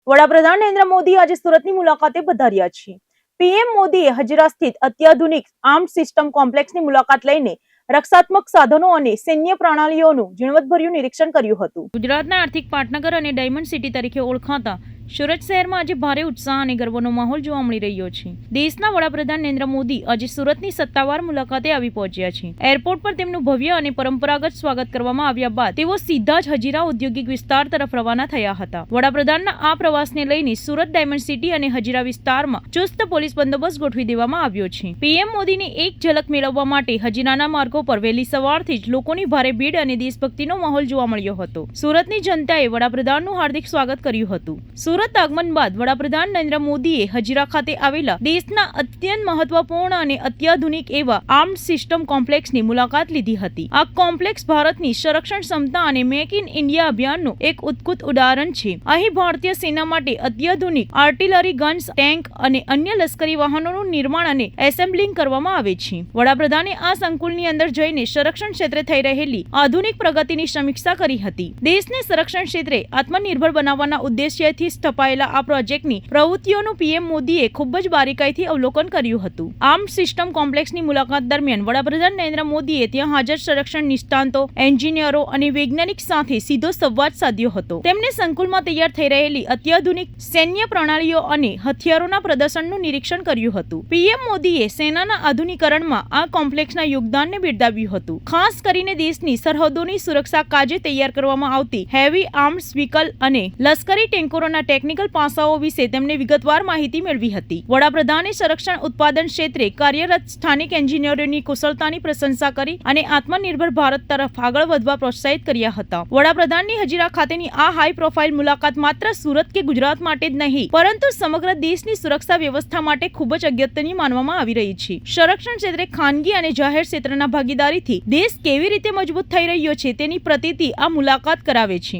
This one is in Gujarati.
વડાપ્રધાન નરેન્દ્ર મોદી આજે સુરતની મુલાકાતે પધાર્યા છે। પીએમ મોદીએ હજીરા સ્થિત અત્યાધુનિક આર્મ્ડ સિસ્ટમ કોમ્પ્લેક્સની મુલાકાત લઈને રક્ષાત્મક સાધનો અને સૈન્ય પ્રણાલીઓનું ઝીણવટભર્યું નિરીક્ષણ કર્યું હતું। ગુજરાતના આર્થિક પાટનગર અને ડાયમંડ સિટી તરીકે ઓળખાતા સુરત શહેરમાં આજે ભારે ઉત્સાહ અને ગર્વનો માહોલ જોવા મળી રહ્યો છે। દેશના વડાપ્રધાન નરેન્દ્ર મોદી આજે સુરતની સત્તાવાર મુલાકાતે આવી પહોંચ્યા છે। એરપોર્ટ પર તેમનું ભવ્ય અને પરંપરાગત સ્વાગત કરવામાં આવ્યા બાદ તેઓ સીધા જ હજીરા ઔદ્યોગિક વિસ્તાર તરફ રવાના થયા હતા। વડાપ્રધાનના આ પ્રવાસને લઈને સુરત ડાયમંડ સિટી અને હજીરા વિસ્તારમાં ચુસ્ત પોલીસ બંદોબસ્ત ગોઠવી દેવામાં આવ્યો છે। પીએમ મોદીની એક ઝલક મેળવવા માટે હજીરાના માર્ગો પર વહેલી સવારથી જ લોકોની ભારે ભીડ અને દેશભક્તિનો માહોલ જોવા મળ્યો હતો। સુરતની જનતાએ વડાપ્રધાનનું હાર્દિક સ્વાગત કર્યું હતું। સુરત આગમન બાદ વડાપ્રધાન નરેન્દ્ર મોદીએ હજીરા ખાતે આવેલા દેશના અત્યંત મહત્વપૂર્ણ અને અત્યાધુનિક એવા આર્મ્ડ સિસ્ટમ કોમ્પ્લેક્સની મુલાકાત લીધી હતી। આ કોમ્પ્લેક્સ ભારતની સંરક્ષણ ક્ષમતા અને મેક ઇન ઇન્ડિયા અભિયાનનું એક ઉત્કૃષ્ટ ઉદાહરણ છે। અહીં ભારતીય સેના માટે અત્યાધુનિક આર્ટિલરી ગન્સ, ટેન્ક અને અન્ય લશ્કરી વાહનોનું નિર્માણ અને એસેમ્બલિંગ કરવામાં આવે છે। વડાપ્રધાને આ સંકુલની અંદર જઈને સંરક્ષણ ક્ષેત્રે થઈ રહેલી આધુનિક પ્રગતિની સમીક્ષા કરી હતી। દેશને સંરક્ષણ ક્ષેત્રે આત્મનિર્ભર બનાવવાના ઉદ્દેશ્યથી સ્થપાયેલા આ પ્રોજેક્ટની પ્રવૃત્તિઓનું પીએમ મોદીએ ખૂબ જ બારીકાઈથી અવલોકન કર્યું હતું। આર્મ્ડ સિસ્ટમ કોમ્પ્લેક્સની મુલાકાત દરમિયાન વડાપ્રધાન નરેન્દ્ર મોદીએ ત્યાં હાજર સંરક્ષણ નિષ્ણાતો, એન્જિનિયરો અને વૈજ્ઞાનિક સાથે સીધો સંવાદ સાધ્યો હતો। તેમણે સંકુલમાં તૈયાર થઈ રહેલી અત્યાધુનિક સૈન્ય પ્રણાલીઓ અને હથિયારોના પ્રદર્શનનું નિરીક્ષણ કર્યું હતું। પીએમ મોદીએ સેનાના આધુનિકરણમાં આ કોમ્પ્લેક્સના યોગદાનને બિરદાવ્યું હતું। ખાસ કરીને દેશની સરહદોની સુરક્ષા કાજે તૈયાર કરવામાં આવતી હેવી આર્મ્સ વ્હીકલ અને લશ્કરી ટેન્કરોના ટેકનિકલ પાસાઓ વિશે તેમને વિગતવાર માહિતી મેળવી હતી। વડાપ્રધાને સંરક્ષણ ઉત્પાદન ક્ષેત્રે કાર્યરત સ્થાનિક એન્જિનિયરોની કુશળતાની પ્રશંસા કરી અને આત્મનિર્ભર ભારત તરફ આગળ વધવા પ્રોત્સાહિત કર્યા હતા। વડાપ્રધાનની હજીરા ખાતેની આ હાઈ પ્રોફાઇલ મુલાકાત માત્ર સુરત કે ગુજરાત માટે જ નહીં પરંતુ સમગ્ર દેશની સુરક્ષા વ્યવસ્થા માટે ખૂબ જ અગત્યની માનવામાં આવી રહી છે। સંરક્ષણ ક્ષેત્રે ખાનગી અને જાહેર ક્ષેત્રના ભાગીદારીથી દેશ કેવી રીતે મજબૂત થઈ રહ્યો છે તેની પ્રતીતિ આ મુલાકાત કરાવે છે।